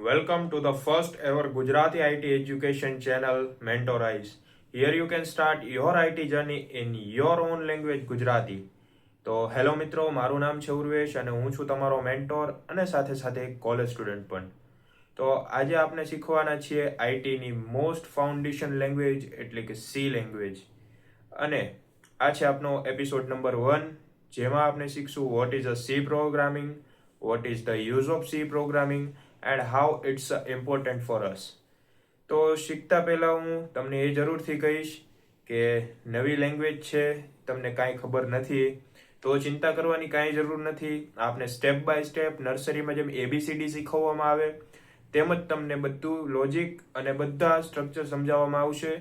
Welcome to the first ever Gujarati IT education channel Mentorize. Here you can start your IT journey in your own language Gujarati. તો hello મિત્રો, મારું નામ છે ઉર્વેશ અને હું છું તમારો મેન્ટોર અને સાથે સાથે એક કોલેજ સ્ટુડન્ટ પણ. તો આજે આપણે શીખવાના છીએ આઈટીની મોસ્ટ ફાઉન્ડેશન લેંગ્વેજ એટલે કે સી લેંગ્વેજ. અને આ છે આપનો એપિસોડ નંબર 1, જેમાં આપણે શીખશું what is a C programming, what is the use of C programming and how it's important for us. તો શીખતા પહેલાં હું તમને એ જરૂરથી કહીશ કે નવી લેંગ્વેજ છે, તમને કાંઈ ખબર નથી તો ચિંતા કરવાની કાંઈ જરૂર નથી. આપને સ્ટેપ બાય સ્ટેપ નર્સરીમાં જેમ ABCD શીખવવામાં આવે તેમજ તમને બધું લોજિક અને બધા સ્ટ્રક્ચર સમજાવવામાં આવશે.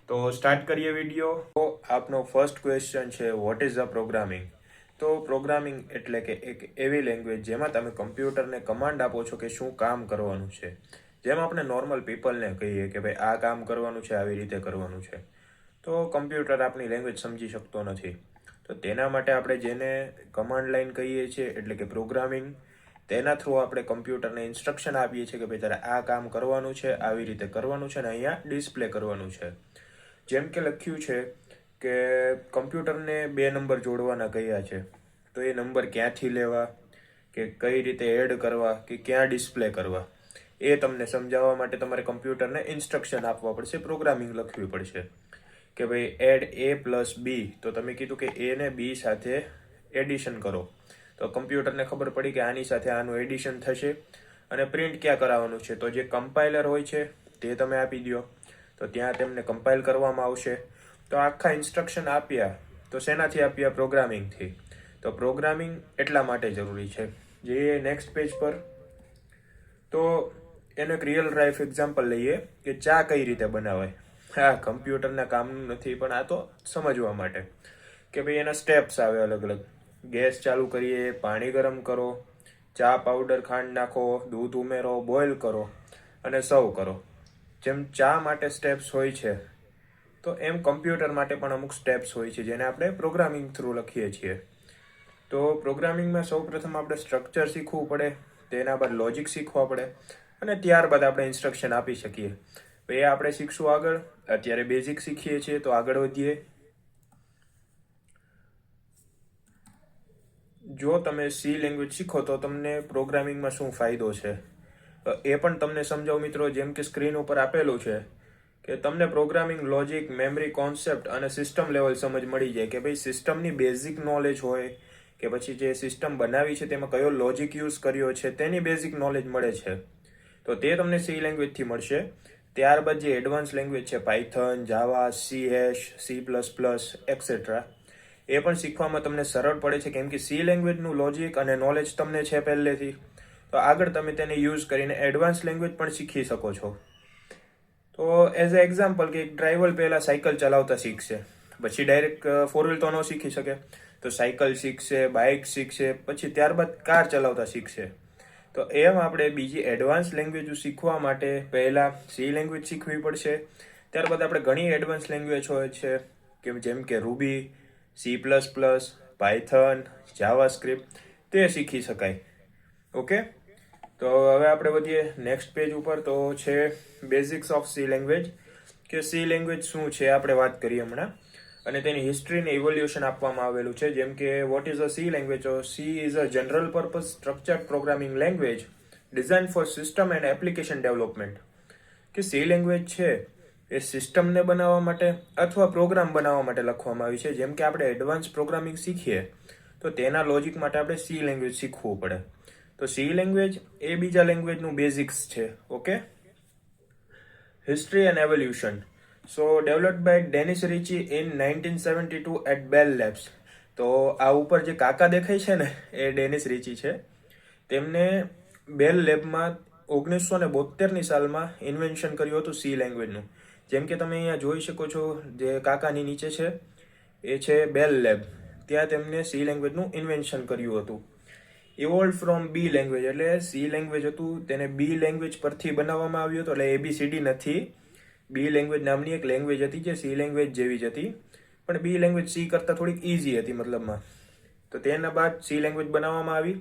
તો સ્ટાર્ટ કરીએ વિડીયો. તો આપનો ફર્સ્ટ ક્વેશ્ચન છે વોટ ઇઝ ધ પ્રોગ્રામિંગ. તો પ્રોગ્રામિંગ એટલે કે એક એવી લેંગ્વેજ જેમાં તમે કમ્પ્યુટરને કમાન્ડ આપો છો કે શું કામ કરવાનું છે. જેમ આપણે નોર્મલ પીપલને કહીએ કે ભાઈ આ કામ કરવાનું છે, આવી રીતે કરવાનું છે, તો કમ્પ્યુટર આપણી લેંગ્વેજ સમજી શકતો નથી. તો તેના માટે આપણે જેને કમાન્ડ લાઈન કહીએ છીએ એટલે કે પ્રોગ્રામિંગ, તેના થ્રુ આપણે કમ્પ્યુટરને ઇન્સ્ટ્રક્શન આપીએ છીએ કે ભાઈ તારે આ કામ કરવાનું છે, આવી રીતે કરવાનું છે અને અહીંયા ડિસ્પ્લે કરવાનું છે. જેમ કે લખ્યું છે કે કમ્પ્યુટરને 2 નંબર જોડવાના કયા છે, તો એ નંબર ક્યાંથી લેવા, કે કઈ રીતે એડ કરવા, કે ક્યાં ડિસ્પ્લે કરવા, એ તમને સમજાવવા માટે તમારે કમ્પ્યુટરને ઇન્સ્ટ્રક્શન આપવા પડશે, પ્રોગ્રામિંગ લખવી પડશે કે ભાઈ એડ A + B. તો તમે કીધું કે A ને B સાથે એડિશન કરો, તો કમ્પ્યુટરને ખબર પડી કે આની સાથે આનું એડિશન થશે. અને પ્રિન્ટ ક્યાં કરાવવાનું છે, તો જે કમ્પાઇલર હોય છે તે તમે આપી દો, તો ત્યાં તેમને કમ્પાઇલ કરવામાં આવશે. તો આખા ઇન્સ્ટ્રક્શન આપ્યા તો શેનાથી આપ્યા? પ્રોગ્રામિંગથી. તો પ્રોગ્રામિંગ એટલા માટે જરૂરી છે. જે નેક્સ્ટ પેજ પર, તો એનું એક રિયલ લાઈફ એક્ઝામ્પલ લઈએ કે ચા કઈ રીતે બનાવાય. હા, કમ્પ્યુટરના કામનું નથી પણ આ તો સમજવા માટે કે ભાઈ એના સ્ટેપ્સ આવે અલગ અલગ. ગેસ ચાલુ કરીએ, પાણી ગરમ કરો, ચા પાવડર ખાંડ નાખો, દૂધ ઉમેરો, બોઇલ કરો અને સર્વ કરો. જેમ ચા માટે સ્ટેપ્સ હોય છે તો એમ કમ્પ્યુટર માટે પણ અમુક સ્ટેપ્સ હોય છે જેને આપણે પ્રોગ્રામિંગ થ્રુ લખીએ છીએ. તો પ્રોગ્રામિંગમાં સૌપ્રથમ આપણે સ્ટ્રક્ચર શીખવું પડે, તેના બાદ લોજિક શીખવા પડે અને ત્યારબાદ આપણે ઇન્સ્ટ્રક્શન આપી શકીએ. એ આપણે શીખશું આગળ. અત્યારે બેઝિક શીખીએ છીએ તો આગળ વધીએ. જો તમે સી લેંગ્વેજ શીખો તો તમને પ્રોગ્રામિંગમાં શું ફાયદો છે એ પણ તમને સમજાવું મિત્રો. જેમ કે સ્ક્રીન ઉપર આપેલું છે કે તમને પ્રોગ્રામિંગ લોજિક, મેમરી કોન્સેપ્ટ અને સિસ્ટમ લેવલ સમજ મળી જાય કે ભાઈ સિસ્ટમની બેઝિક નોલેજ હોય કે પછી જે સિસ્ટમ બનાવી છે તેમાં કયો લોજિક યુઝ કર્યો છે તેની બેઝિક નોલેજ મળે છે. તો તે તમને સી લેંગ્વેજથી મળશે. ત્યારબાદ જે એડવાન્સ લેંગ્વેજ છે પાયથન, જાવા, C#, C++, એક્સેટ્રા, એ પણ શીખવામાં તમને સરળ પડે છે કેમ કે સી લેંગ્વેજનું લોજિક અને નોલેજ તમને છે પહેલેથી. તો આગળ તમે તેને યુઝ કરીને એડવાન્સ લેંગ્વેજ પણ શીખી શકો છો. તો એઝ અ એક્ઝામ્પલ કે એક ડ્રાઈવર પહેલાં સાયકલ ચલાવતા શીખશે, પછી ડાયરેક્ટ 4 વ્હીલ તો ન શીખી શકે, તો સાયકલ શીખશે, બાઇક શીખશે, પછી ત્યારબાદ કાર ચલાવતા શીખશે. તો એમ આપણે બીજી એડવાન્સ લેંગ્વેજ શીખવા માટે પહેલાં સી લેંગ્વેજ શીખવી પડશે. ત્યારબાદ આપણે ઘણી એડવાન્સ લેંગ્વેજ હોય છે કે જેમ કે રૂબી, C++, પાયથન, જાવાસ્ક્રિપ્ટ, તે શીખી શકાય. ઓકે, તો હવે આપણે વધીએ નેક્સ્ટ પેજ ઉપર. તો છે બેઝિક્સ ઓફ સી લેંગ્વેજ, કે સી લેંગ્વેજ શું છે આપણે વાત કરીએ હમણાં, અને તેની હિસ્ટ્રીને ઇવોલ્યુશન આપવામાં આવેલું છે. જેમ કે vote is a C language. She is a general purpose structured programming language design four system and application development. કે સી લેંગ્વેજ છે એ સિસ્ટમને બનાવવા માટે અથવા પ્રોગ્રામ બનાવવા માટે લખવામાં આવી છે. જેમ કે આપણે એડવાન્સ પ્રોગ્રામિંગ શીખીએ તો તેના લોજિક માટે આપણે સી લેંગ્વેજ શીખવું પડે. તો સી લેંગ્વેજ એ બીજા લેંગ્વેજનું બેઝિક્સ છે. Okay, history and evolution. So developed by Dennis Ritchie in 1972 at Bell Labs. તો આ ઉપર જે કાકા દેખાય છે ને એ ડેનિસ રિચી છે. તેમને બેલ લેબમાં 1972ની સાલમાં ઇન્વેન્શન કર્યું હતું સી લેંગ્વેજનું. જેમ કે તમે અહીંયા જોઈ શકો છો, જે કાકાની નીચે છે એ છે બેલ લેબ. ત્યાં તેમને સી લેંગ્વેજનું ઇન્વેન્શન કર્યું હતું. ઇવોલ્વ ફ્રોમ બી લેંગ્વેજ, એટલે સી લેંગ્વેજ હતું તેને બી લેંગ્વેજ પરથી બનાવવામાં આવ્યું હતું. એટલે ABCD નથી, બી લેંગ્વેજ નામની એક લેંગ્વેજ હતી જે સી લેંગ્વેજ જેવી જ હતી, પણ બી લેંગ્વેજ સી કરતાં થોડીક ઇઝી હતી મતલબમાં. તો તેના બાદ સી લેંગ્વેજ બનાવવામાં આવી.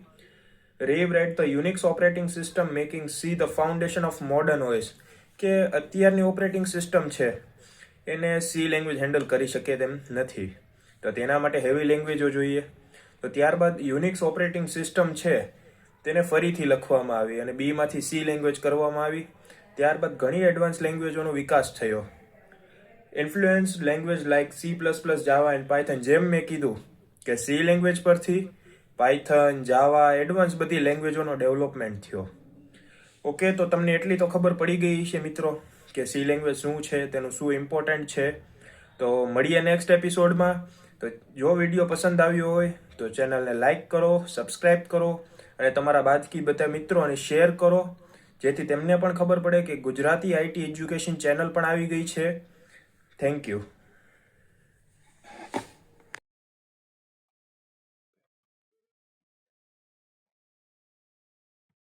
rewrite the Unix operating system making C the foundation of modern OS. કે અત્યારની ઓપરેટિંગ સિસ્ટમ છે એને સી લેંગ્વેજ હેન્ડલ કરી શકે તેમ નથી, તો તેના માટે હેવી લેંગ્વેજો જોઈએ. તો ત્યારબાદ યુનિક્સ ઓપરેટિંગ સિસ્ટમ છે તેને ફરીથી લખવામાં આવી અને બીમાંથી સી લેંગ્વેજ કરવામાં આવી. ત્યારબાદ ઘણી એડવાન્સ લેંગ્વેજોનો વિકાસ થયો. Influence language like C++, Java and Python. જેમ મેં કીધું કે સી લેંગ્વેજ પરથી પાયથન, જાવા, એડવાન્સ બધી લેંગ્વેજોનો ડેવલપમેન્ટ થયો. ઓકે, તો તમને એટલી તો ખબર પડી ગઈ છે મિત્રો કે સી લેંગ્વેજ શું છે, તેનું શું ઇમ્પોર્ટન્ટ છે. તો મળીએ નેક્સ્ટ એપિસોડમાં. તો જો વિડીયો પસંદ આવ્યો હોય તો ચેનલને લાઇક કરો, સબસ્ક્રાઇબ કરો અને તમારા બાદકી બધા મિત્રોને શેર કરો, જેથી તેમને પણ ખબર પડે કે ગુજરાતી આઈટી એજ્યુકેશન ચેનલ પણ આવી ગઈ છે. Thank you.